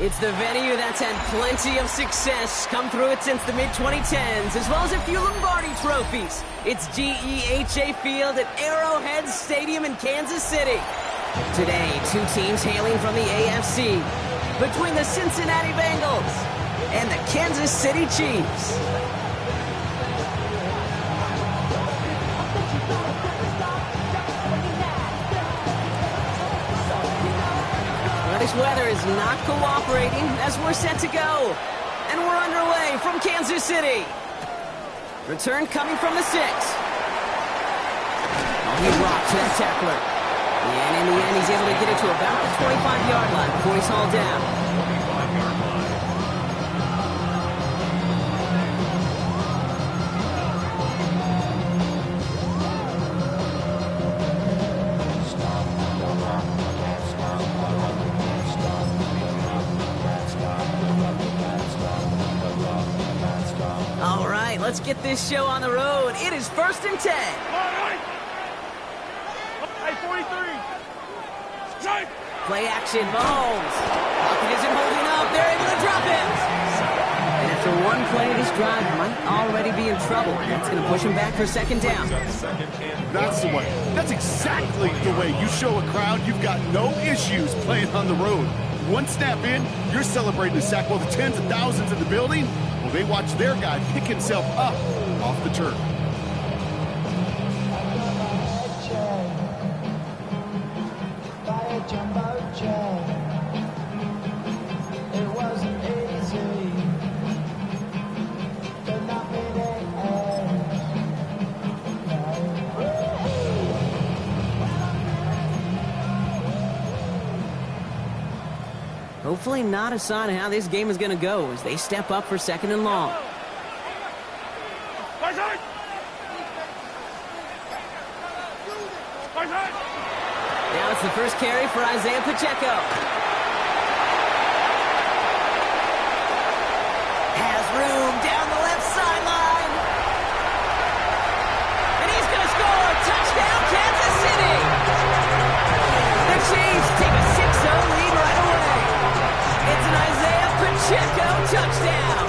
It's the venue that's had plenty of success, come through it since the mid-2010s, as well as a few Lombardi trophies. It's GEHA Field at Arrowhead Stadium in Kansas City. Today, two teams hailing from the AFC, between the Cincinnati Bengals and the Kansas City Chiefs. This weather is not cooperating as we're set to go. And we're underway from Kansas City. Return coming from the 6. Oh, he rocked that tackler. And in the end, he's able to get it to about the 25-yard line before he's hauled down. Let's get this show on the road. It is 1st and 10. Hey, 43. Play action, Mahomes. Pocket isn't holding up. They're able to drop him. And after one play, this drive might already be in trouble. That's going to push him back for 2nd down. That's the way. That's exactly the way you show a crowd you've got no issues playing on the road. One snap in, you're celebrating the sack while the tens of thousands in the building, well, they watch their guy pick himself up off the turf. Hopefully not a sign of how this game is going to go as they step up for 2nd and long. Now it's the first carry for Isaiah Pacheco. Has room down the left sideline. And he's going to score. Touchdown, Kansas City. The Chiefs take a 6-0 lead right away. It's an Isaiah Pacheco touchdown.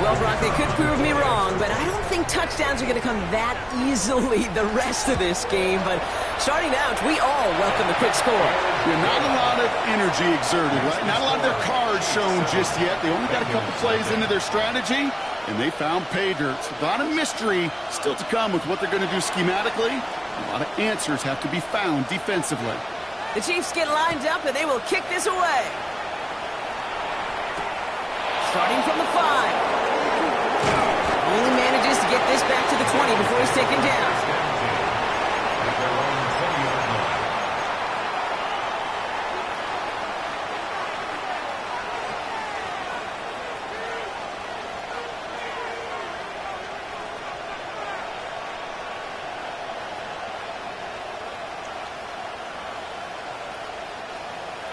Well, Brock, they could prove me wrong, but I don't think touchdowns are going to come that easily the rest of this game. But starting out, we all welcome the quick score. Yeah, not a lot of energy exerted, right? Not a lot of their cards shown just yet. They only got a couple plays into their strategy, and they found pay dirt. A lot of mystery still to come with what they're going to do schematically. A lot of answers have to be found defensively. The Chiefs get lined up, and they will kick this away. Starting from the 5. Only manages to get this back to the 20 before he's taken down.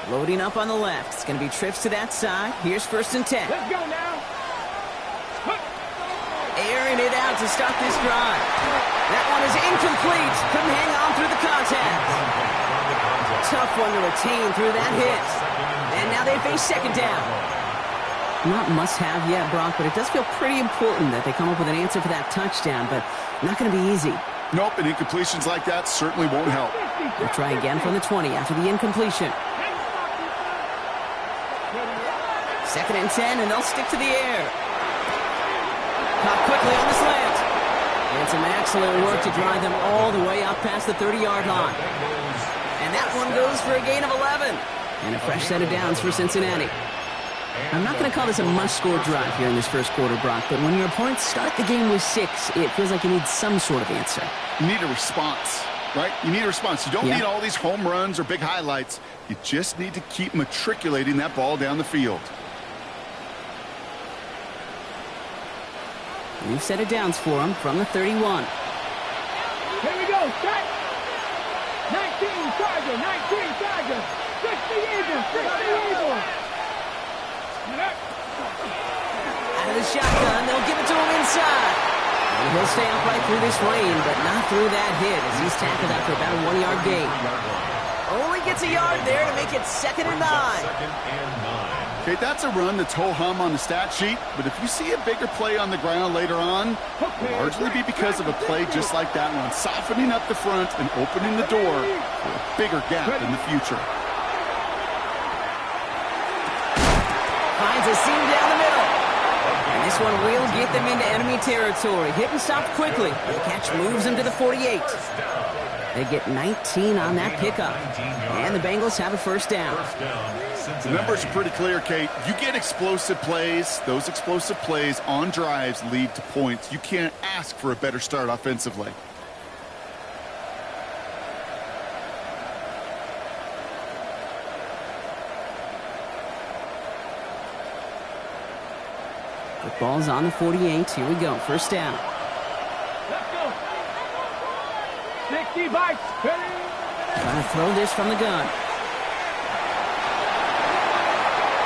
Loading up on the left. It's going to be trips to that side. Here's 1st and 10. Let's go now. Airing it out to start this drive. That one is incomplete. Couldn't hang on through the contact. Tough one to retain through that hit. And now they face 2nd down. Not must-have yet, Brock, but it does feel pretty important that they come up with an answer for that touchdown, but not going to be easy. Nope, and incompletions like that certainly won't help. They'll try again from the 20 after the incompletion. 2nd and 10, and they'll stick to the air. Caught quickly on the slant. And some excellent work to drive them all the way up past the 30-yard line. And that one goes for a gain of 11. And a fresh set of downs for Cincinnati. I'm not going to call this a must-score drive here in this first quarter, Brock, but when your opponents start the game with 6, it feels like you need some sort of answer. You need a response, right? You need a response. You don't need all these home runs or big highlights. You just need to keep matriculating that ball down the field. New set of downs for him from the 31. Here we go. Set. 19 Charger. 19 Charger. 60 Eagles. 60 Eagles. Out of the shotgun, they'll give it to him inside. And he'll stay upright through this rain, but not through that hit as he's tackled after about a 1-yard gain. Only gets a yard there to make it 2nd and 9. Okay, that's a run that's ho-hum on the stat sheet, but if you see a bigger play on the ground later on, it'll largely be because of a play just like that one, softening up the front and opening the door for a bigger gap in the future. Finds a seam down the middle. And this one will get them into enemy territory. Hit and stop quickly. The catch moves them to the 48. They get 19 on that pickup. And the Bengals have a first down. The numbers are pretty clear, Kate. You get explosive plays. Those explosive plays on drives lead to points. You can't ask for a better start offensively. The ball's on the 48. Here we go. First down. Let's go. 60 bites. Trying to throw this from the gun.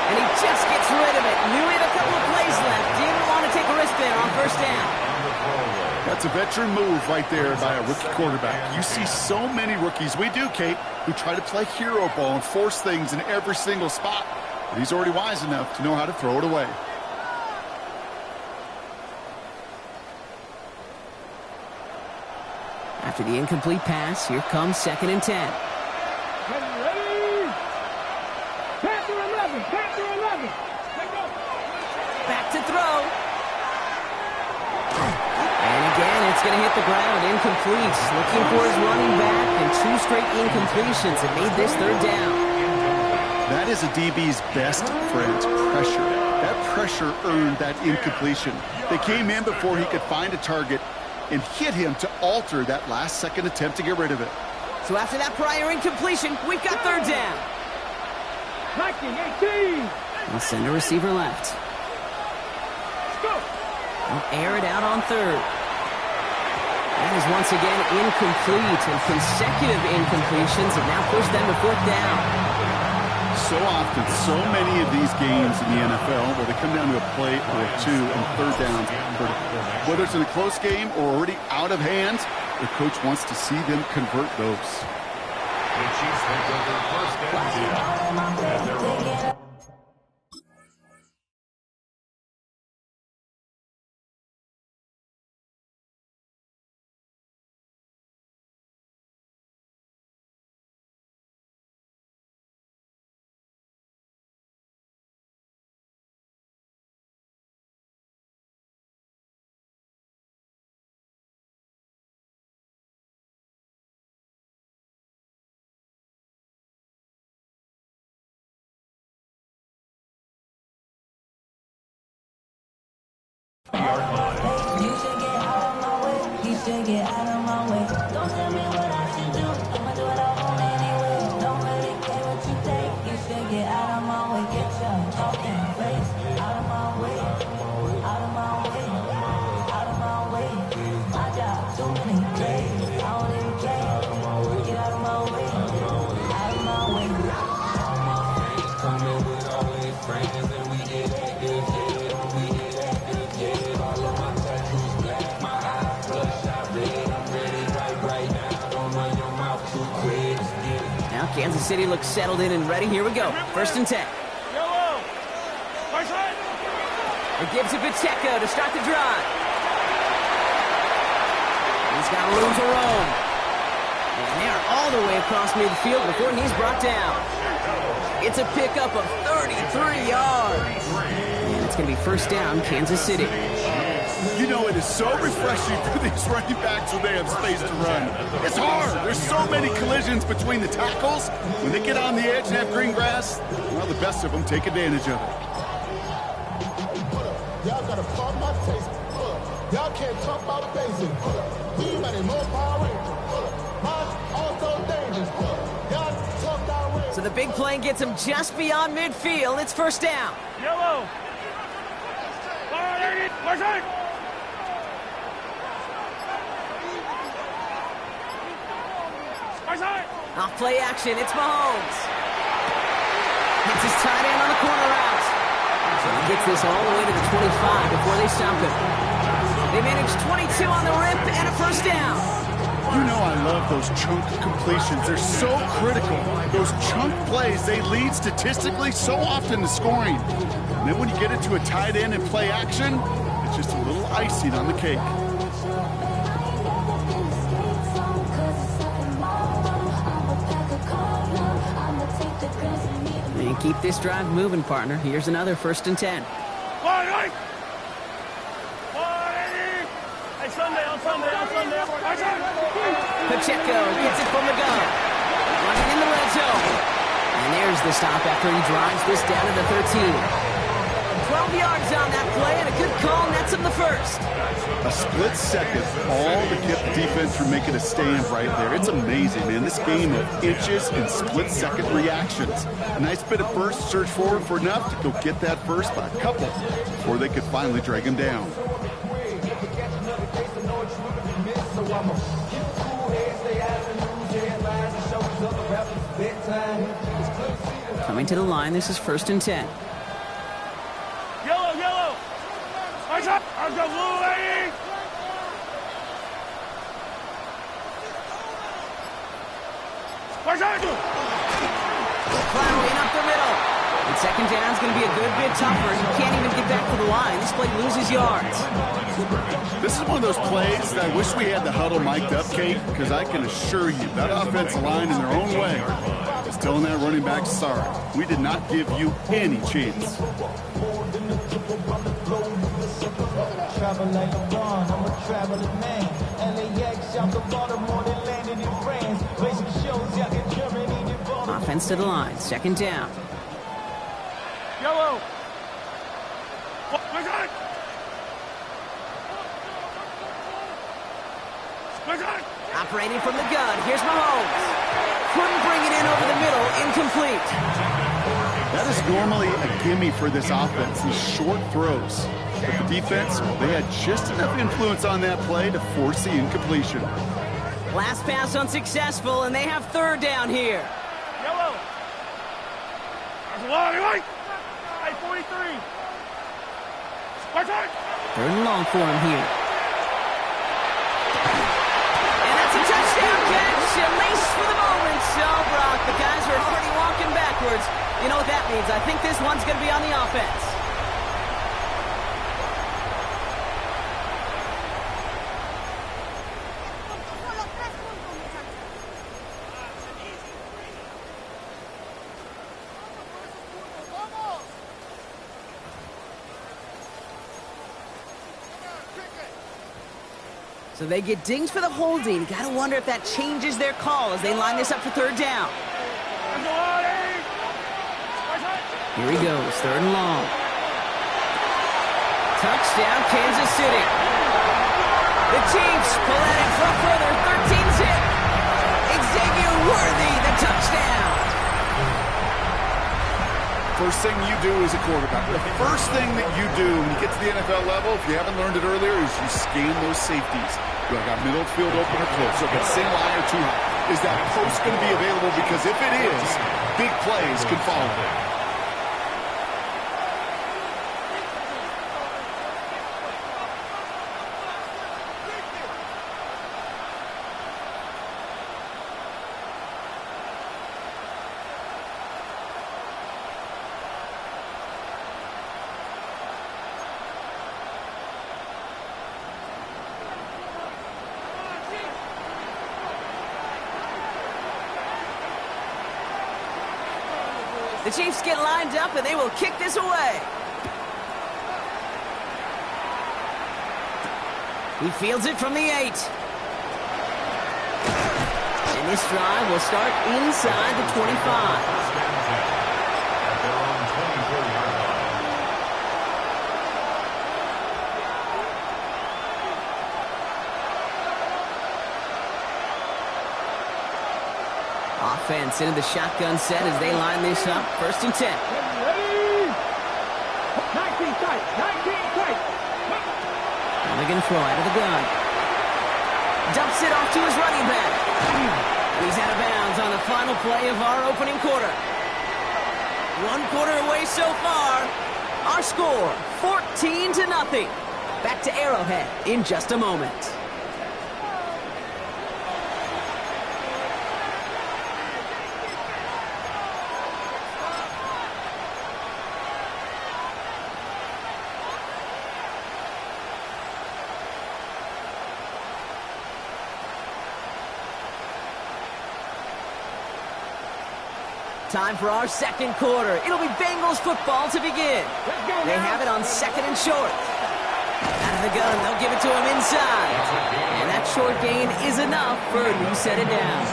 And he just gets rid of it. Knew he had a couple of plays left. Didn't want to take a risk there on first down. That's a veteran move right there by a rookie quarterback. You see so many rookies, we do, Kate, who try to play hero ball and force things in every single spot. But he's already wise enough to know how to throw it away. After the incomplete pass, here comes 2nd and 10. Ready? Panther 11. Panther 11. Let's go. Back to throw. And again, it's going to hit the ground. Incomplete. Looking for his running back, and 2 straight incompletions have made this 3rd down. That is a DB's best friend, pressure. That pressure earned that incompletion. They came in before he could find a target and hit him to alter that last-second attempt to get rid of it. So after that prior incompletion, we've got 3rd down. 19, 18. We'll send a receiver left. Let's go. They'll air it out on 3rd. That is once again incomplete, and consecutive incompletions have now pushed them to 4th down. So often, so many of these games in the NFL where they come down to a play or 2 and 3rd down. Whether it's in a close game or already out of hand, the coach wants to see them convert those. The Chiefs take over first down. Kansas City looks settled in and ready. Here we go. 1st and 10. Yellow. Right side. It gives it Pacheco to start the drive. He's got room to roam. And they're all the way across midfield before he's brought down. It's a pickup of 33 yards. And it's going to be 1st down, Kansas City. You know, it is so refreshing for these running backs when they have space to run. It's hard. There's so many collisions between the tackles. When they get on the edge and have green grass, well, the best of them take advantage of it. Y'all gotta pump my taste. Y'all can't talk about basic. We money more Power Rangers. Also dangerous. Y'all talk down range. So the big play gets him just beyond midfield. It's 1st down. Yellow. Right side. Right side. Off play action, it's Mahomes. Hits his tight end on the corner route. So he gets this all the way to the 25 before they stop him. They manage 22 on the rip and a 1st down. You know I love those chunk completions. They're so critical. Those chunk plays, they lead statistically so often to scoring. And then when you get into a tight end and play action, it's just a little icing on the cake. And keep this drive moving, partner. Here's another 1st and 10. Hey, Sunday, on Sunday. Pacheco gets it from the gun. Running in the red zone. And there's the stop after he drives this down to the 13. 12 yards on that play, and a good call nets him the first. A split second, all to get the defense from making a stand right there. It's amazing, man. This game of inches and split-second reactions. A nice bit of burst, surge forward for enough to go get that first by a couple before they could finally drag him down. Coming to the line, this is 1st and 10. Yellow. Eyes up. I've got blue, lady. Plowing up the middle. And 2nd down is going to be a good bit tougher. He can't even get back to the line. This play loses yards. This is one of those plays that I wish we had the huddle mic'd up, Kate, because I can assure you that offensive line in their own way is telling that running back, sorry, we did not give you any chance. Offense to the line, 2nd down. Yellow. Operating from the gun, here's Mahomes. Couldn't bring it in over the middle, incomplete. That is normally a gimme for this offense, these short throws. But the defense, well, they had just enough influence on that play to force the incompletion. Last pass unsuccessful, and they have 3rd down here. Yellow. That's a lot, right? Hey, 43. 3rd and long for him here. And that's a touchdown catch, at least for the moment. So, Brock, the guys are already walking backwards. You know what that means. I think this one's going to be on the offense. So they get dinged for the holding. Got to wonder if that changes their call as they line this up for 3rd down. Here he goes, 3rd and long. Touchdown, Kansas City. The Chiefs pull at it for a further 13-zip. Xavier Worthy, the touchdown. First thing you do as a quarterback, the first thing that you do when you get to the NFL level, if you haven't learned it earlier, is you scan those safeties. Do I got middle field open or close? So if it's single line or too high, is that post going to be available? Because if it is, big plays can follow. The Chiefs get lined up, and they will kick this away. He fields it from the 8. And this drive will start inside the 25. Offense into the shotgun set as they line this up. 1st and 10. Ready? 19 tight. Mulligan throw out of the gun. Dumps it off to his running back. He's out of bounds on the final play of our opening quarter. 1 quarter away so far. Our score, 14-0. Back to Arrowhead in just a moment. Time for our second quarter. It'll be Bengals football to begin. They have it on 2nd and short. Out of the gun, they'll give it to him inside. And that short gain is enough for a new set of downs.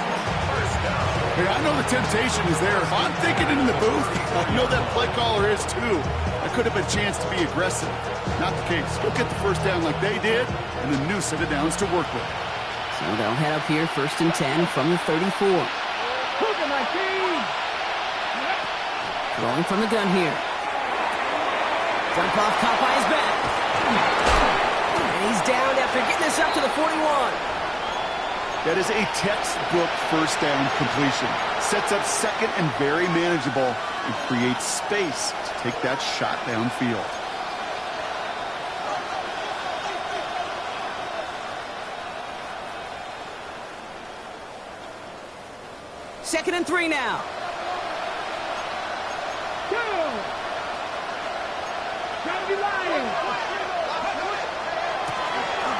Hey, I know the temptation is there. If I'm thinking in the booth, I know that play caller is too. That could have been a chance to be aggressive. Not the case. Go get the first down like they did, and a new set of downs to work with. So they'll head up here 1st and 10 from the 34. Throwing from the gun here. Dump off, caught by his back. And he's down after getting this up to the 41. That is a textbook first down completion. Sets up 2nd and very manageable and creates space to take that shot downfield. Second and 3 now.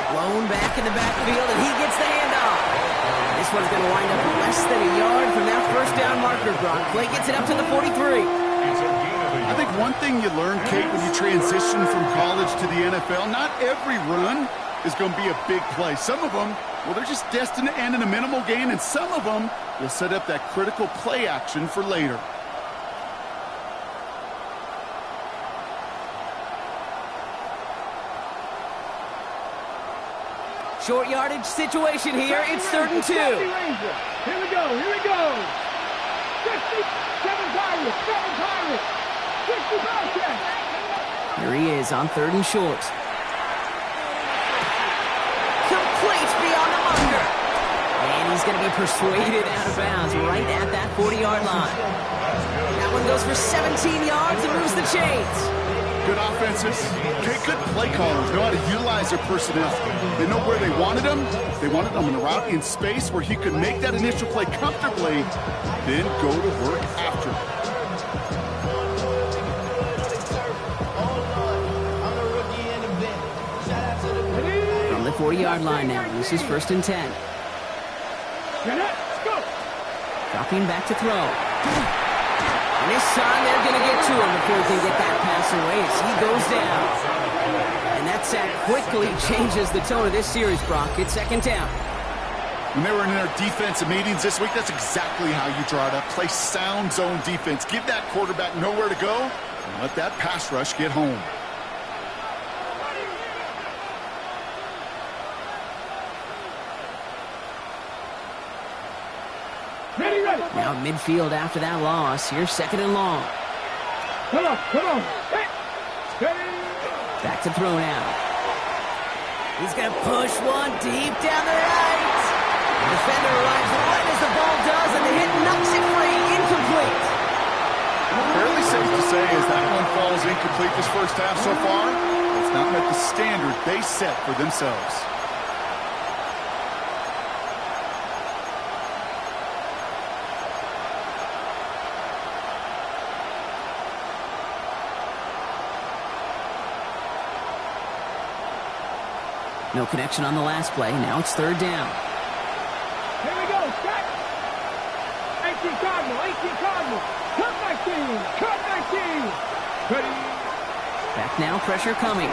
Blown back in the backfield, and he gets the handoff. This one's going to wind up less than a yard from that first down marker, Brock. Clay gets it up to the 43. I think one thing you learn, Kate, when you transition from college to the NFL, not every run is going to be a big play. Some of them, well, they're just destined to end in a minimal gain, and some of them will set up that critical play action for later. Short yardage situation here. It's 3rd and 2. Here we go. 7 Pirates. 65 check. Here he is on 3rd and short. Complete beyond the marker. And he's going to be persuaded out of bounds right at that 40-yard line. That one goes for 17 yards and moves the chains. Good offenses. Okay, good play callers know how to utilize their personnel. They know where they wanted them. They wanted them in a route in space where he could make that initial play comfortably, then go to work after. From the 40-yard line now, this is 1st and 10. Dropping back to throw. And this time they're going to get to him before he can get that pass away as he goes down. And that sack quickly changes the tone of this series, Brock. It's 2nd down. When they were in their defensive meetings this week, that's exactly how you draw it up. Play sound zone defense. Give that quarterback nowhere to go and let that pass rush get home. Now midfield after that loss. Here's 2nd and long. Come on. Hey. Back to throw now. He's going to push one deep down the right. The defender arrives right as the ball does, and the hit knocks it free. Incomplete. Fairly safe to say as that one falls incomplete this first half so far, it's not met the standard they set for themselves. No connection on the last play. Now it's 3rd down. Here we go. Set. 18 Cardinal. Cut my team. Ready. Back now, pressure coming.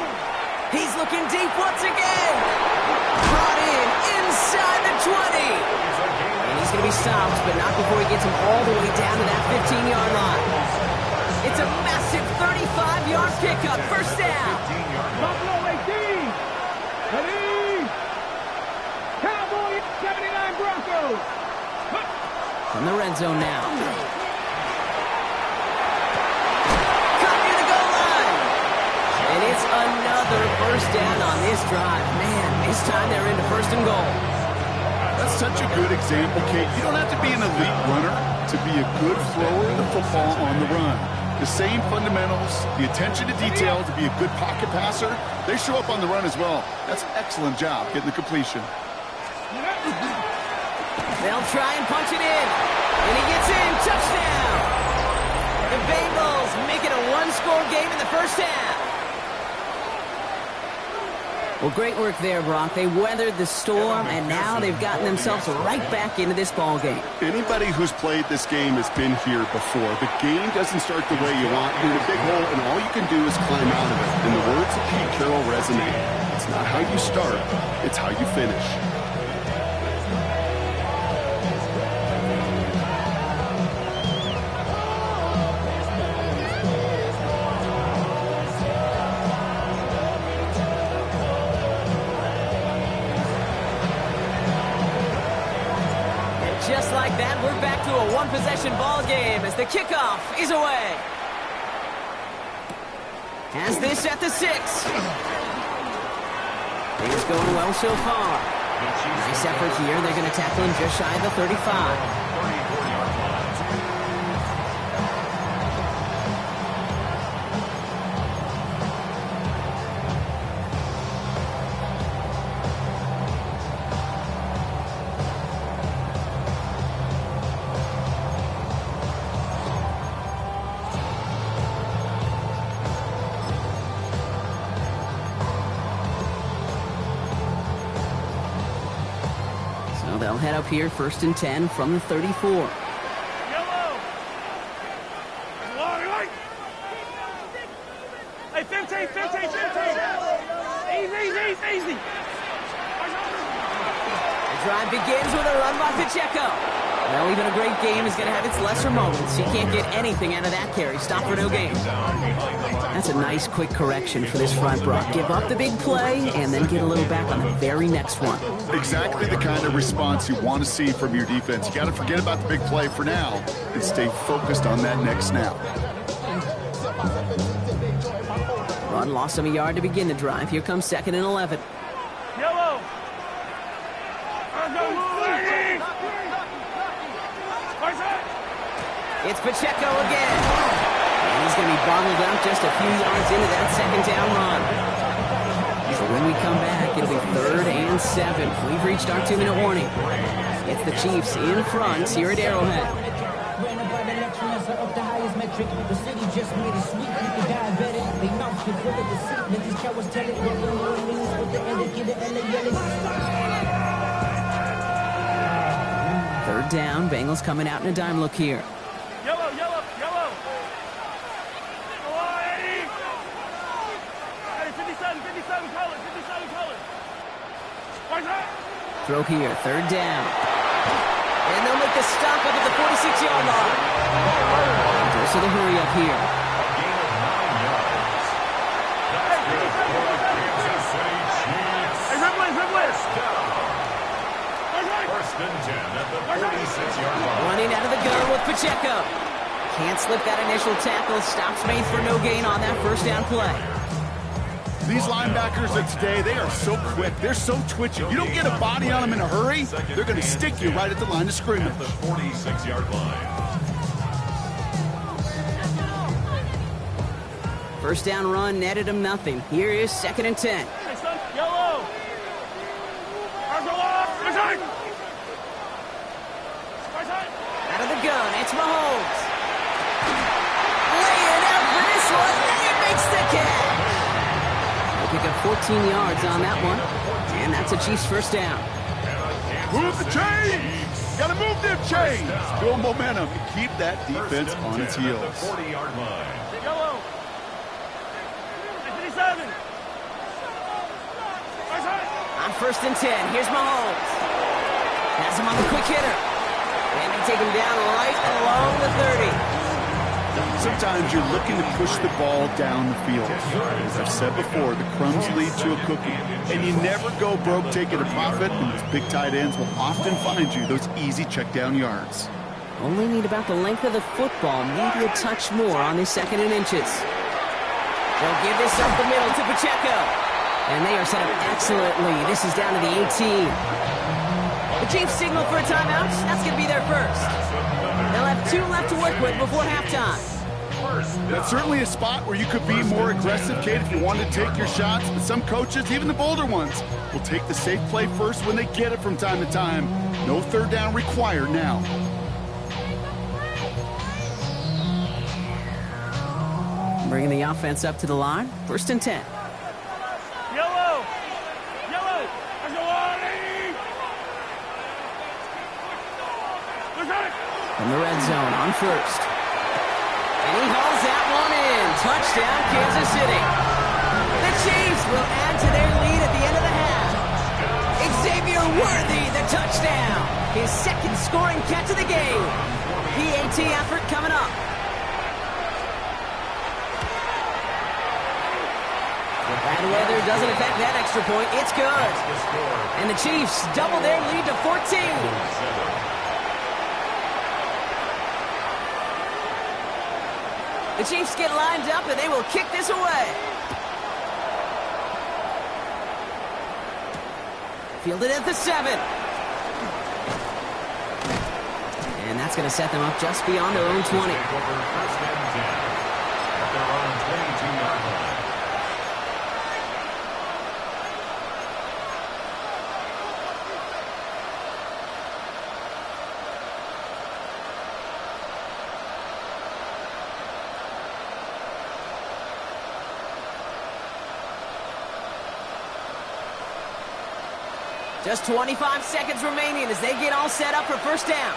He's looking deep once again. Brought in inside the 20. And he's going to be stopped, but not before he gets him all the way down to that 15-yard line. It's a massive 35-yard pickup. First down. Buffalo 18. Ready! Cowboy 79 Broncos! From the red zone now. Caught near the goal line! And it's another first down on this drive. Man, this time they're into 1st and goal. That's such a good example, Kate. You don't have to be an elite runner to be a good thrower of the football on the run. The same fundamentals, the attention to detail to be a good pocket passer, they show up on the run as well. That's an excellent job getting the completion. They'll try and punch it in. And he gets in. Touchdown. The Bengals make it a one-score game in the first half. Well, great work there, Brock. They weathered the storm, and now they've gotten themselves right back into this ball game. Anybody who's played this game has been here before. The game doesn't start the way you want. You're in a big hole, and all you can do is climb out of it. And the words of Pete Carroll resonate. It's not how you start, it's how you finish. Just like that, we're back to a one-possession ball game as the kickoff is away. Has this at the 6. Things going well so far. Nice effort here. They're going to tackle him just shy of the 35. They'll head up here, 1st and 10 from the 34. Yellow. Hey, 15. Easy. The drive begins with a run by Pacheco. Well, even a great game is going to have its lesser moments. You can't get anything out of that carry. Stop for no gain. That's a nice quick correction for this front, Brock. Give up the big play and then get a little back on the very next one. Exactly the kind of response you want to see from your defense. You got to forget about the big play for now and stay focused on that next snap. Run lost him a yard to begin the drive. Here comes 2nd and 11. Yellow. It's Pacheco again. And he's going to be bottled up just a few yards into that 2nd down run. So when we come back, it'll be 3rd and 7. We've reached our 2-minute warning. It's the Chiefs in front here at Arrowhead. Third down, Bengals coming out in a dime look here. Yellow. Hey, 57 colors. Throw here, 3rd down. And they'll make the stop up at the 46-yard line. Dose of the hurry up here. Hey, Ripley. 1st and 10 at the 46-yard line. Running out of the gun with Pacheco. Can't slip that initial tackle. Stops made for no gain on that 1st down play. These linebackers of today, they are so quick. They're so twitchy. You don't get a body on them in a hurry, they're going to stick you right at the line of scrimmage. At the 46-yard line. 1st down run netted him nothing. Here is 2nd and 10. Hey, son, yellow. Out of the gun, it's Mahomes. Laying out for this one, and he makes the catch. They'll pick up 14 yards on that one, and that's a Chiefs 1st down. Move the chains! Got to move them chains! Build momentum and keep that defense on its heels. 40-yard line. Yellow. Hey, 57. On 1st and 10, here's Mahomes. Has him on the quick hitter. And they take him down right along the 30. Sometimes you're looking to push the ball down the field. As I've said before, the crumbs lead to a cookie. And you never go broke taking a profit, and those big tight ends will often find you those easy check down yards. Only need about the length of the football, maybe a touch more on this 2nd and inches. They'll give this up the middle to Pacheco. And they are set up excellently. This is down to the 18. The Chiefs signal for a timeout. That's going to be their first. They'll have 2 left to work with before halftime. That's certainly a spot where you could be more aggressive, Kate, if you wanted to take your shots. But some coaches, even the bolder ones, will take the safe play first when they get it from time to time. No 3rd down required now. Bringing the offense up to the line. 1st and 10. Yellow. From the red zone on first. And he hauls that one in. Touchdown, Kansas City. The Chiefs will add to their lead at the end of the half. Xavier Worthy, the touchdown. His second scoring catch of the game. PAT effort coming up. The bad weather doesn't affect that extra point. It's good. And the Chiefs double their lead to 14. The Chiefs get lined up, and they will kick this away. Fielded at the 7. And that's going to set them up just beyond their own 20. First and 10 at their own 22-yard line. Just 25 seconds remaining as they get all set up for first down.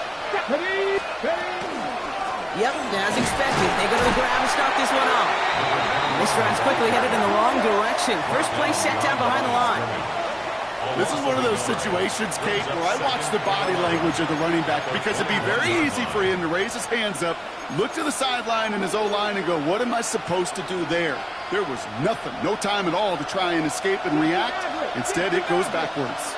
Yep, as expected, they go to the grab and start this one off. This drive's quickly headed in the wrong direction. First play set down behind the line. This is one of those situations, Kate, where I watch the body language of the running back because it'd be very easy for him to raise his hands up, look to the sideline and his O-line and go, what am I supposed to do there? There was nothing, no time at all to try and escape and react. Instead, it goes backwards.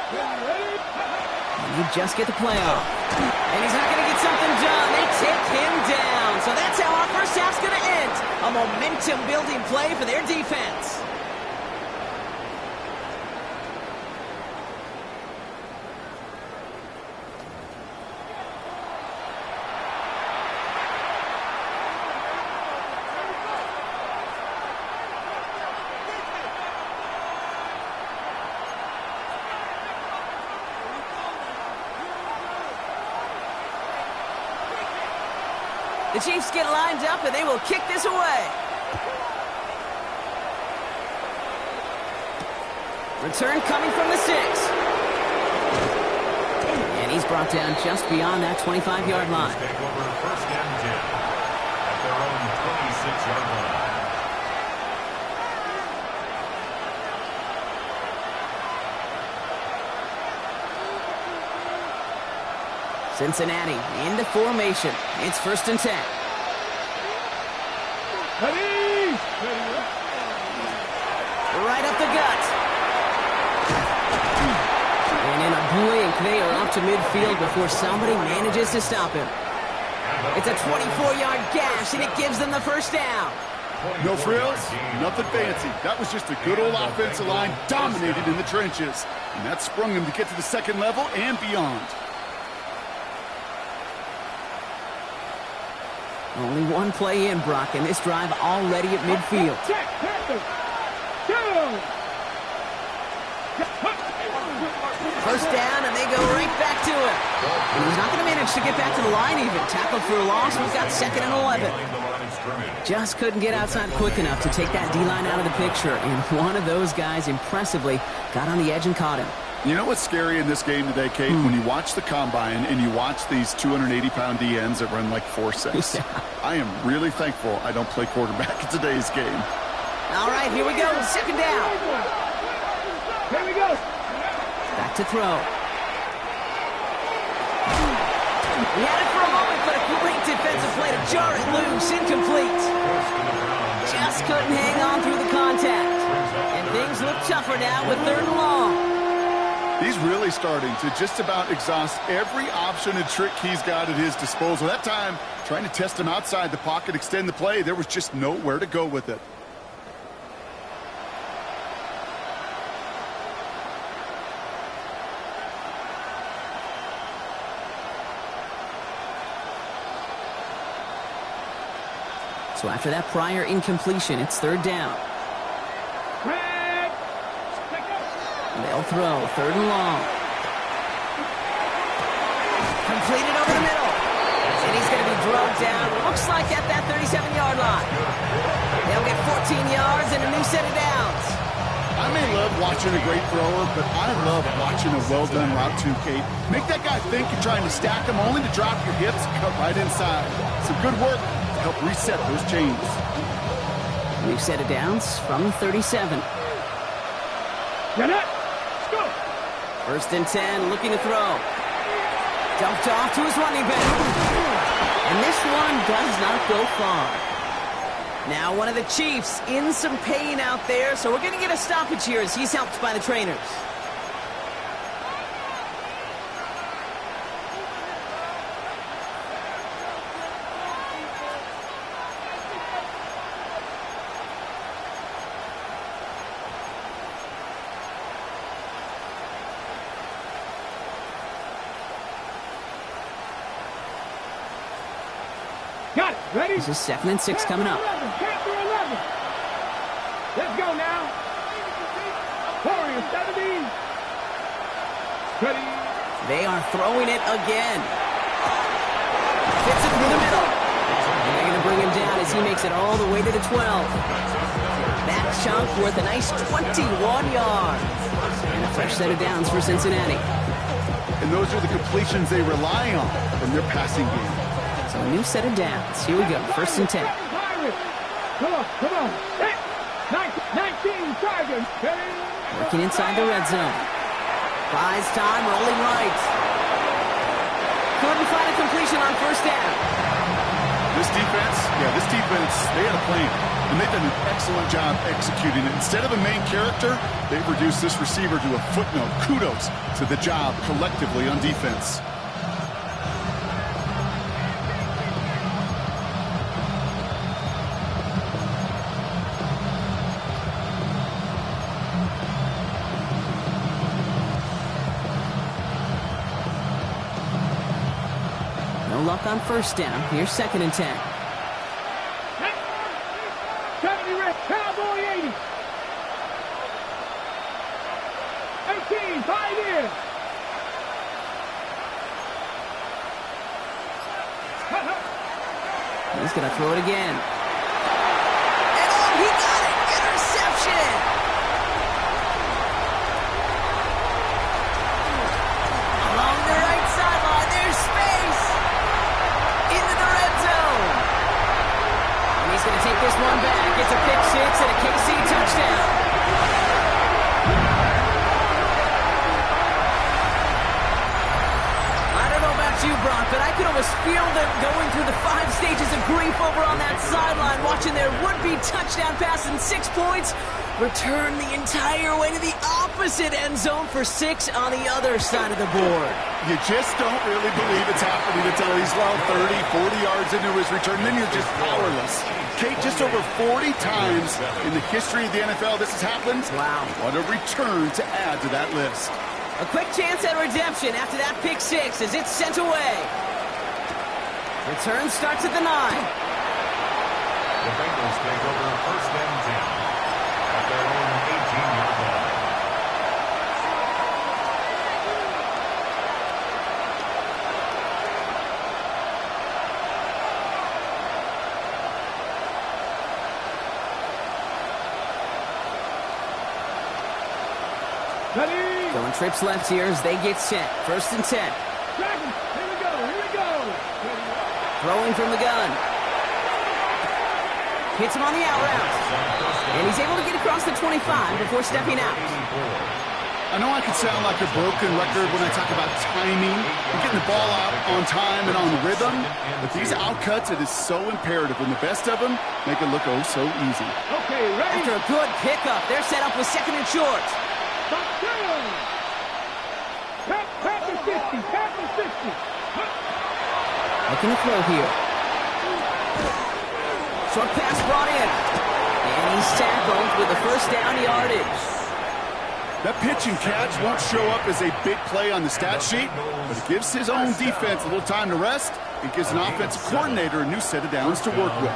And you just get the play off. And he's not going to get something done. They take him down. So that's how our first half's going to end. A momentum-building play for their defense. The Chiefs get lined up, and they will kick this away. Return coming from the 6. And he's brought down just beyond that 25-yard line. Take over first and 10 at their own 26-yard line. Cincinnati into formation. It's first and 10. Right up the gut. And in a blink, they are up to midfield before somebody manages to stop him. It's a 24-yard gash, and it gives them the first down. No frills, nothing fancy. That was just a good old offensive line dominated in the trenches. And that sprung them to get to the second level and beyond. Only one play in, Brock, and this drive already at midfield. First down, and they go right back to it. And he's not going to manage to get back to the line even. Tackled for a loss. We've got second and 11. Just couldn't get outside quick enough to take that D-line out of the picture. And one of those guys impressively got on the edge and caught him. You know what's scary in this game today, Kate? When you watch the combine and you watch these 280-pound DNs that run like 4.6. Yeah. I am really thankful I don't play quarterback in today's game. All right, here we go. Second down. Here we go. Back to throw. He had it for a moment, but a great defensive play to jar it loose. Incomplete. Just couldn't hang on through the contact. And things look tougher now with third and long. He's really starting to just about exhaust every option and trick he's got at his disposal. That time, trying to test him outside the pocket, extend the play, there was just nowhere to go with it. So after that prior incompletion, it's third down. They'll throw, third and long. Completed over the middle. And he's going to be drugged down, looks like at that 37-yard line. They'll get 14 yards and a new set of downs. I may love watching a great thrower, but I love watching a well-done route too, Kate. Make that guy think you're trying to stack him only to drop your hips and cut right inside. Some good work to help reset those chains. New set of downs from 37. Get it. Let's go. 1st and 10, looking to throw. Dumped off to his running back. And this one does not go far. Now one of the Chiefs in some pain out there, so we're going to get a stoppage here as he's helped by the trainers. Got it. Ready? This is 2nd and 6 coming up. 11. Let's go now. Warriors 17. Ready. They are throwing it again. Fits it through the middle. And they're going to bring him down as he makes it all the way to the 12. That chunk worth a nice 21 yards. And a fresh set of downs for Cincinnati. And those are the completions they rely on from their passing game. So a new set of downs. Here we go. 1st and 10. Come on. Hey, 19 Tigers. Ready. Working inside the red zone. Buys time, rolling right. Couldn't find a completion on 1st down. This defense, they had a plan. And they've done an excellent job executing it. Instead of a main character, they've reduced this receiver to a footnote. Kudos to the job collectively on defense. No luck on 1st down. Here's 2nd and 10. 70 red, Cowboy 80. 18, 5 in. He's going to throw it again. And oh, he got it! Interception! Along the right sideline, there's space! Into the red zone! And he's going to take this one back. It's a pick 6 and a KC touchdown. You, Brock, but I could almost feel them going through the 5 stages of grief over on that sideline, watching their would-be touchdown pass in 6 points return the entire way to the opposite end zone for 6 on the other side of the board. You just don't really believe it's happening until he's well 30, 40 yards into his return, then you're just powerless. Kate, just over 40 times in the history of the NFL this has happened. Wow. What a return to add to that list. A quick chance at redemption after that pick 6 as it's sent away. Return starts at the 9. The Bengals take over 1st and 10 at their own 18-yard line. Ready. Going trips left here as they get set. 1st and 10. Dragons, here we go. Throwing from the gun. Hits him on the out route. And he's able to get across the 25 before stepping out. I know I could sound like a broken record when I talk about timing and getting the ball out on time and on rhythm, but these outcuts, it is so imperative, and the best of them make it look oh so easy. Okay, ready. After a good pickup, they're set up with 2nd and short. Packers 50. Looking to throw here. Short pass brought in. And he's tackled with a 1st down yardage. That pitch and catch won't show up as a big play on the stat sheet, but it gives his own defense a little time to rest. It gives an offensive coordinator a new set of downs to work with.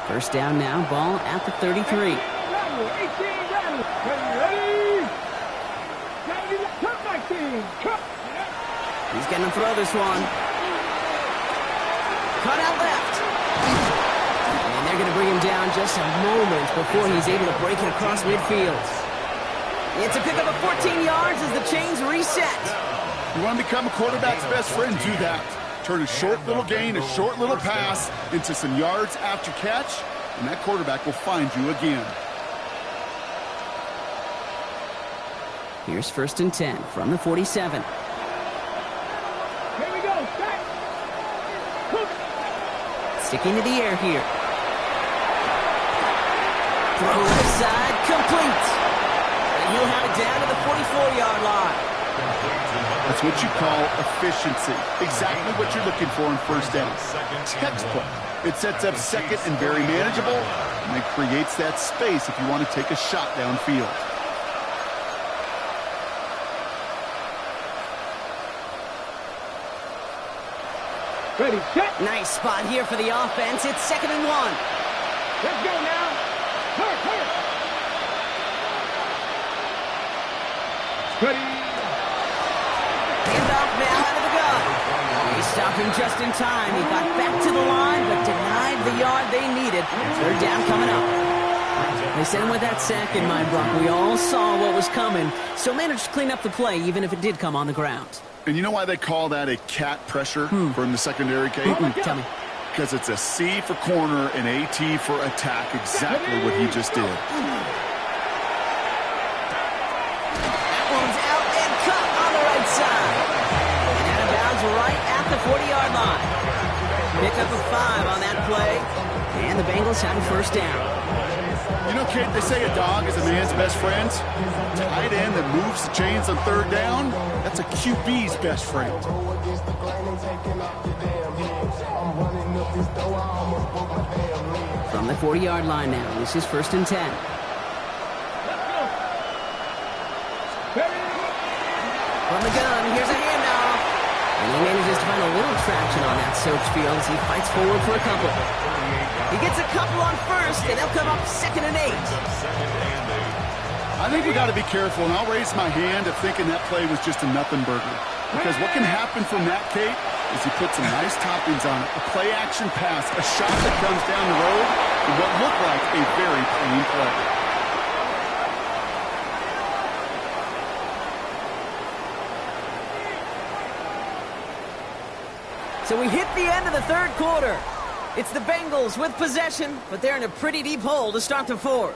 1st down now, ball at the 33. He's going to throw this one. Cut out left. And they're They're going to bring him down just a moment before he's able to break it across midfield. It's a pickup of 14 yards as the chains reset. You want to become a quarterback's best friend, do that. Turn a short little gain, a short little pass into some yards after catch, and that quarterback will find you again. Here's 1st and 10 from the 47. Here we go. Back. Sticking to the air here. Throw left side, complete. And he'll have it down to the 44-yard line. That's what you call efficiency. Exactly what you're looking for in first down. Textbook. It sets up second and very manageable, and it creates that space if you want to take a shot downfield. Ready, set. Nice spot here for the offense. It's 2nd and 1. Let's go now. Hurry. Ready. Handoff now out of the gun. They stopped him just in time. He got back to the line, but denied the yard they needed. 3rd down coming up. They sent him with that sack in mind, Brock. We all saw what was coming, so managed to clean up the play, even if it did come on the ground. And you know why they call that a cat pressure from the secondary, Kate? Tell me. Because it's a C for corner and a T for attack, exactly what he just did. That one's out and cut on the right side. And out of bounds right at the 40-yard line. Pick up a 5 on that play, and the Bengals have a 1st down. You know, Kate, they say a dog is a man's best friend. Tight end that moves the chains on 3rd down, that's a QB's best friend. From the 40-yard line now, this is 1st and 10. From the gun, here's a handoff. And he manages to find a little traction on that search field as he fights forward for a couple. He gets a couple on 1st, and they'll come up 2nd and 8. I think we got to be careful, and I'll raise my hand at thinking that play was just a nothing burger. Because what can happen from that, Kate, is he puts some nice toppings on it. A play-action pass, a shot that comes down the road, and what looked like a very clean play. So we hit the end of the 3rd quarter. It's the Bengals with possession, but they're in a pretty deep hole to start the 4th.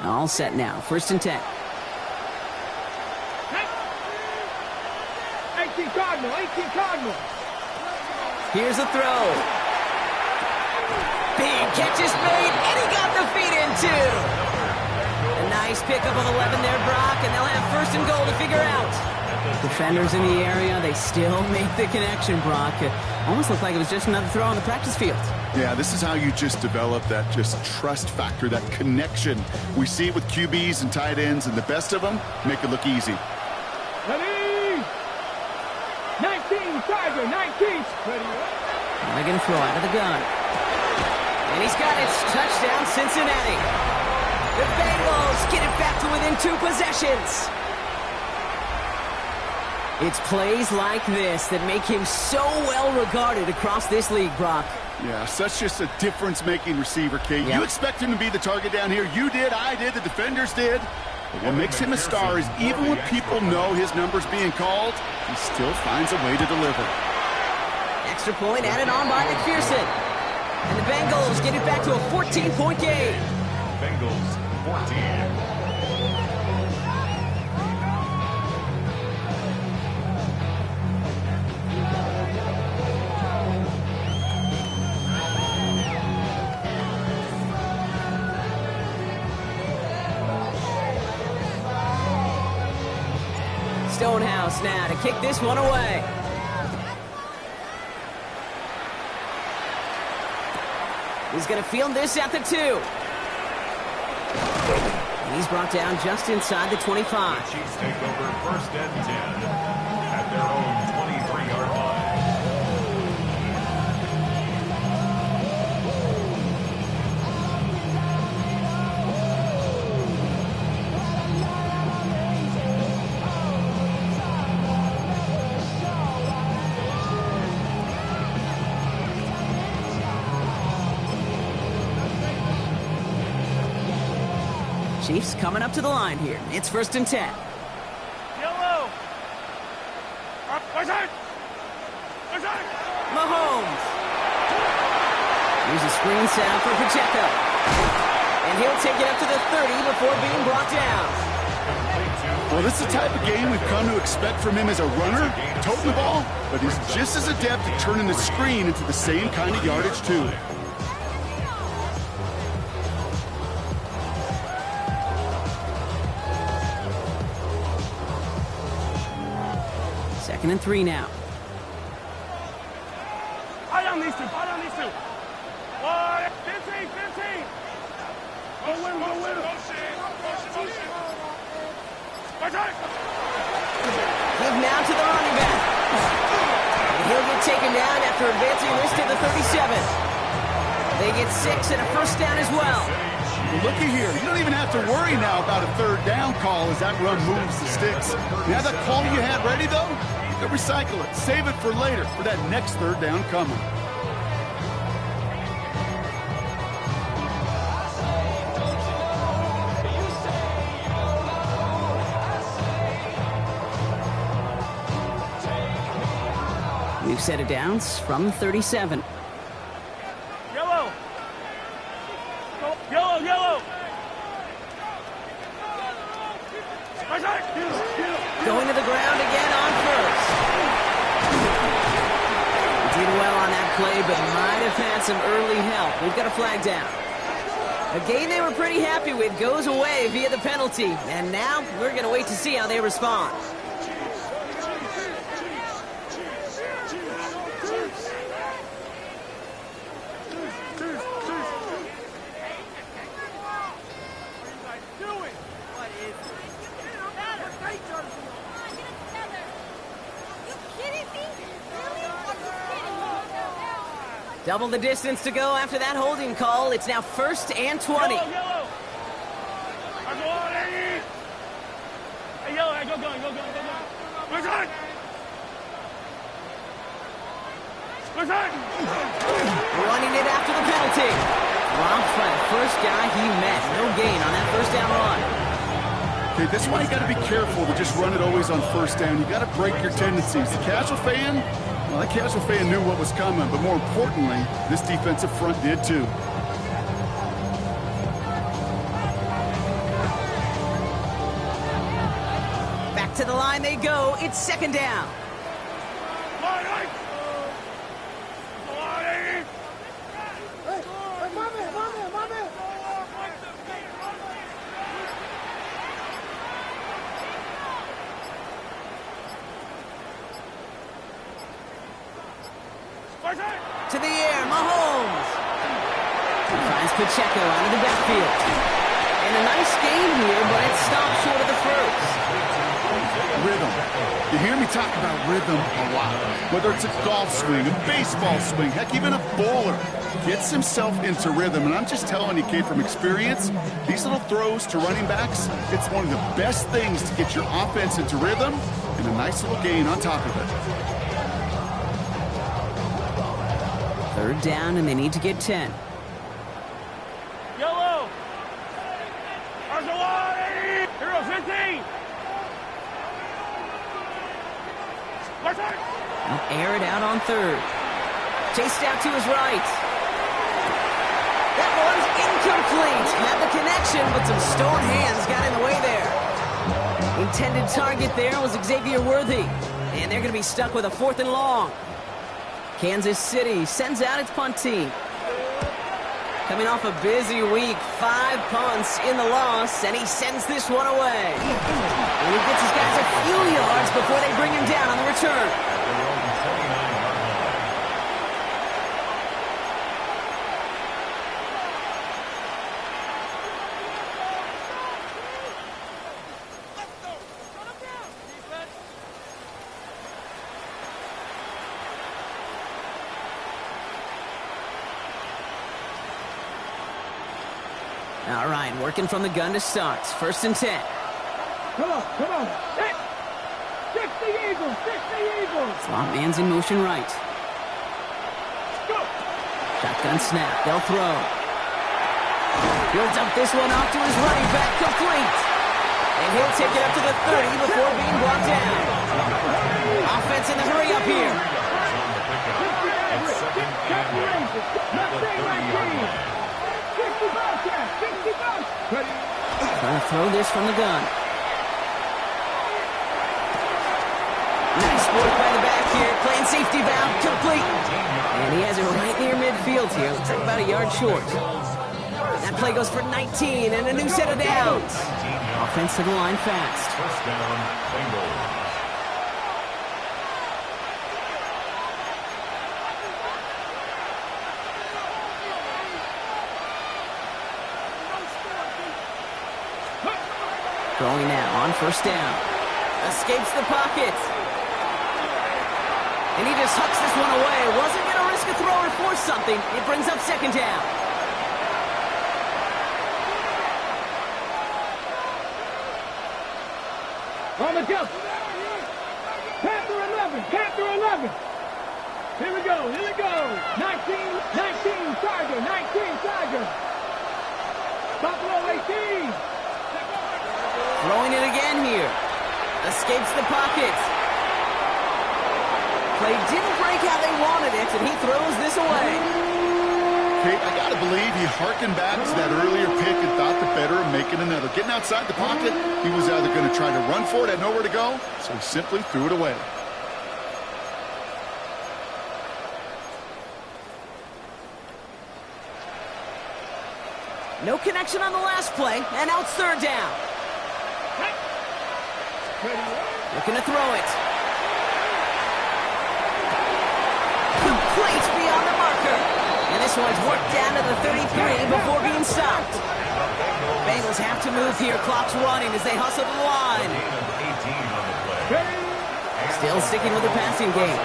All set now. 1st and 10. 18 Cardinal. Here's a throw. Big catch is made, and he got the feet in, too. A nice pickup of 11 there, Brock, and they'll have 1st and goal to figure out. Defenders in the area, they still make the connection, Brock. It almost looked like it was just another throw on the practice field. Yeah, this is how you just develop that just trust factor, that connection. We see it with QBs and tight ends, and the best of them make it look easy. Ready. 19, Tiger, 19. Ready. They're going to throw out of the gun. And he's got it. Touchdown, Cincinnati. The Bengals get it back to within 2 possessions. It's plays like this that make him so well regarded across this league, Brock. Yeah, such just a difference-making receiver, Kate. Yep. You expect him to be the target down here. You did, I did, the defenders did. But what makes him a star is even when people know his number's being called, he still finds a way to deliver. Extra point added on by McPherson. And the Bengals get it back to a 14-point game. Bengals 14. Stonehouse now to kick this one away. He's going to field this at the 2. And he's brought down just inside the 25. The Chiefs take over 1st and 10 at their own 23-yard line. Chiefs coming up to the line here. It's 1st and 10. Yellow. Mahomes. Here's a screen set up for Pacheco. And he'll take it up to the 30 before being brought down. Well, this is the type of game we've come to expect from him as a runner, toting the ball, but he's just as adept at turning the screen into the same kind of yardage, too. Second and 3 now. Eye on these two. 15. Go win. Give now to the running back. And he'll get taken down after advancing this to the 37. They get 6 and a 1st down as well. Well, looky here. You don't even have to worry now about a 3rd down call as that run moves the sticks. You have that call you had ready, though? You can recycle it. Save it for later for that next 3rd down coming. We've set it downs from 37. Yellow. Yellow. Going to the ground again on 1st. Did well on that play, but might have had some early help. We've got a flag down. A game they were pretty happy with goes away via the penalty. And now we're going to wait to see how they respond. Double the distance to go after that holding call. It's now 1st and 20. Yellow. Hey, yellow, go. Running it after the penalty. Robbed by the first guy he met. No gain on that 1st down run. Okay, this is why you got to be careful to just run it always on 1st down. You got to break your tendencies. The casual fan, well, that casual fan knew what was coming, but more importantly, this defensive front did too. Back to the line they go. It's 2nd down. To the air, Mahomes. He finds Pacheco out of the backfield. And a nice game here, but it stopped short of the 1st. Rhythm. You hear me talk about rhythm a lot. Whether it's a golf swing, a baseball swing, heck, even a bowler gets himself into rhythm. And I'm just telling you, kid, from experience, these little throws to running backs, it's one of the best things to get your offense into rhythm and a nice little gain on top of it. 3rd down, and they need to get 10. Yellow. Hero 15. He'll air it out on 3rd. Chased out to his right. That one's incomplete. Had the connection, but some stone hands got in the way there. Intended target there was Xavier Worthy. And they're going to be stuck with a 4th and long. Kansas City sends out its punt team. Coming off a busy week, 5 punts in the loss, and he sends this one away. And he gets his guys a few yards before they bring him down on the return. All right, working from the gun to start. 1st and 10. Come on. Fix the Eagles. Slot man's in motion right. Go. Shotgun snap. They'll throw. He'll dump this one off to his running back. Complete. And he'll take it up to the 30 before being brought down. Offense in the hurry up here. Trying to throw this from the gun. Nice work by the back here. Playing safety valve. Complete. And he has it right near midfield here. Looks like about a yard short. That play goes for 19 and a new set of downs. Offense to the line fast. 1st down, Bengals. Throwing now on 1st down. Escapes the pocket. And he just hucks this one away. Wasn't going to risk a throw or force something. It brings up 2nd down. On the jump. Panther 11. Here we go. 19 Tiger. Buffalo 18. Throwing it again here. Escapes the pocket. Play didn't break how they wanted it, and he throws this away. Kate, I got to believe he harkened back to that earlier pick and thought the better of making another. Getting outside the pocket, he was either going to try to run for it, had nowhere to go, so he simply threw it away. No connection on the last play, and now it's 3rd down. Looking to throw it. Complete beyond the marker. And this one's worked down to the 33 before being stopped. Bengals have to move here. Clock's running as they hustle to the line. Still sticking with the passing game.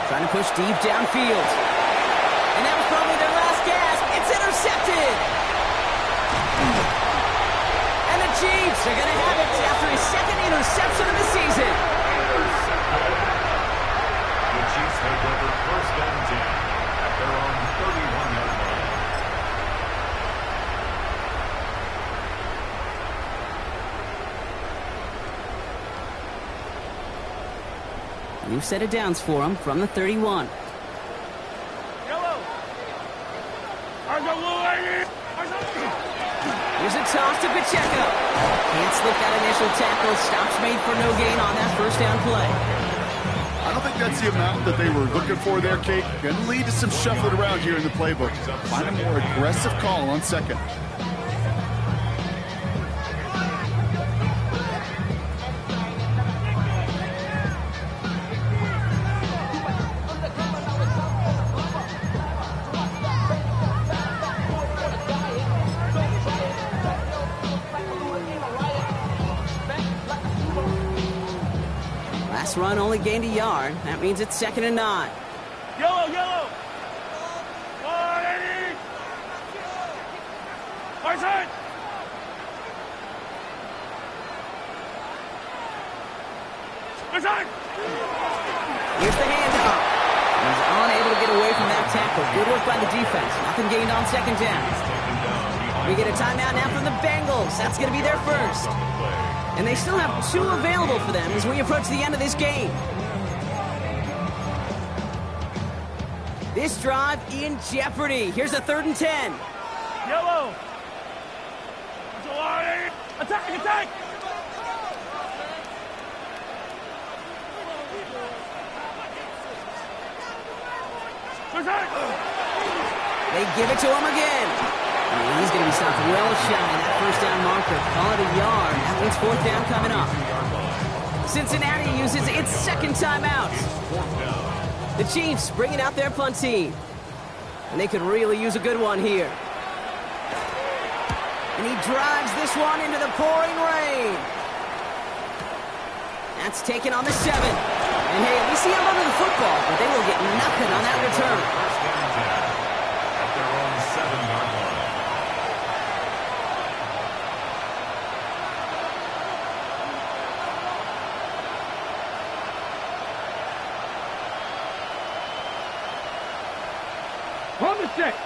Trying to push deep downfield. And that was probably their last gasp. It's intercepted. And the Chiefs are going to have it after his 2nd interception of the season. The Chiefs take over 1st and 10 at their own 31-yard line. New set of downs for him from the 31. Yellow. Here's a toss to Pacheco. Can't slip that initial tackle. Stops made for no gain on that 1st down play. I don't think that's the amount that they were looking for there, Kate. Going to lead to some shuffling around here in the playbook. Find a more aggressive call on 2nd. Last run only gained a yard. That means it's 2nd and 9. Yellow. 180. Outside. Here's the handoff. He's unable to get away from that tackle. Good work by the defense. Nothing gained on 2nd down. We get a timeout now from the Bengals. That's going to be their first. And they still have 2 available for them as we approach the end of this game. This drive in jeopardy. Here's a 3rd and 10. Yellow. Attack. They give it to him again. And he's going to be stopped well shy that 1st down marker. Call it a yard. That means 4th down coming up. Cincinnati uses its 2nd timeout. The Chiefs bringing out their punt team. And they could really use a good one here. And he drives this one into the pouring rain. That's taken on the 7. And hey, at least he held onto the football, but they will get nothing on that return. At their own 7-yard line.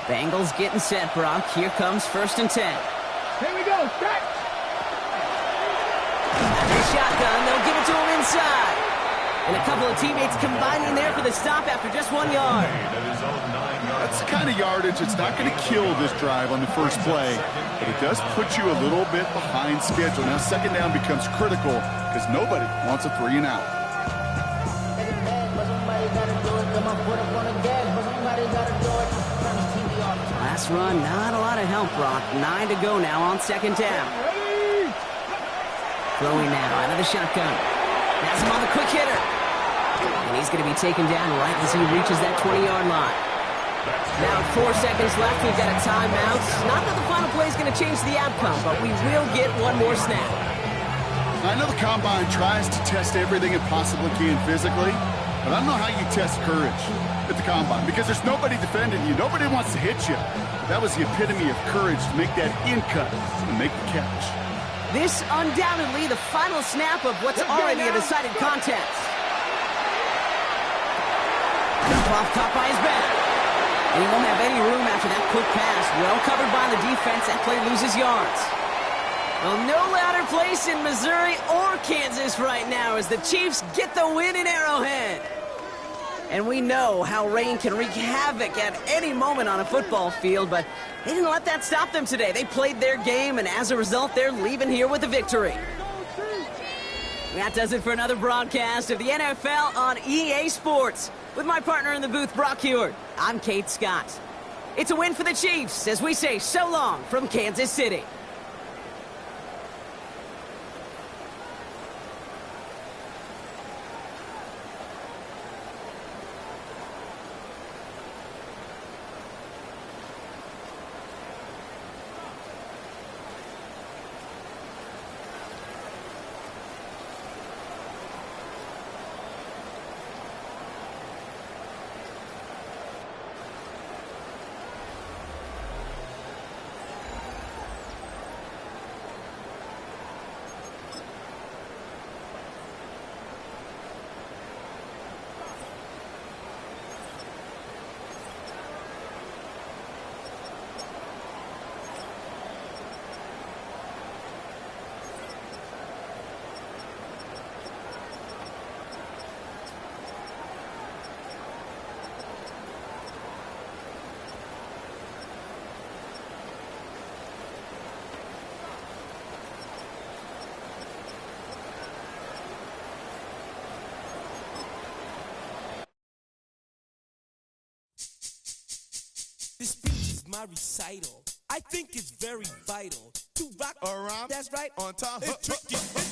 Bengals getting set, Brock. Here comes 1st and 10. Here we go. Back. After the shotgun, they'll give it to him inside. And a couple of teammates combining there for the stop after just 1 yard. That's the kind of yardage that's not going to kill this drive on the first play, but it does put you a little bit behind schedule. Now 2nd down becomes critical because nobody wants a 3 and out. Last run, not a lot of help, Brock. 9 to go now on 2nd down. Throwing now out of the shotgun. Has him on the quick hitter. And he's going to be taken down right as he reaches that 20-yard line. Now 4 seconds left. We've got a timeout. Not that the final play is going to change the outcome, but we will get one more snap. I know the Combine tries to test everything it possibly can physically, but I don't know how you test courage at the Combine because there's nobody defending you. Nobody wants to hit you. That was the epitome of courage to make that in cut and make the catch. This undoubtedly the final snap of what's already a decided contest. Off caught by his back. And he won't have any room after that quick pass. Well covered by the defense. That play loses yards. Well, no louder place in Missouri or Kansas right now as the Chiefs get the win in Arrowhead. And we know how rain can wreak havoc at any moment on a football field, but they didn't let that stop them today. They played their game, and as a result, they're leaving here with a victory. That does it for another broadcast of the NFL on EA Sports. With my partner in the booth, Brock Huard, I'm Kate Scott. It's a win for the Chiefs as we say so long from Kansas City. This speech is my recital. I think it's very vital to rock around. That's right. On time. It's tricky.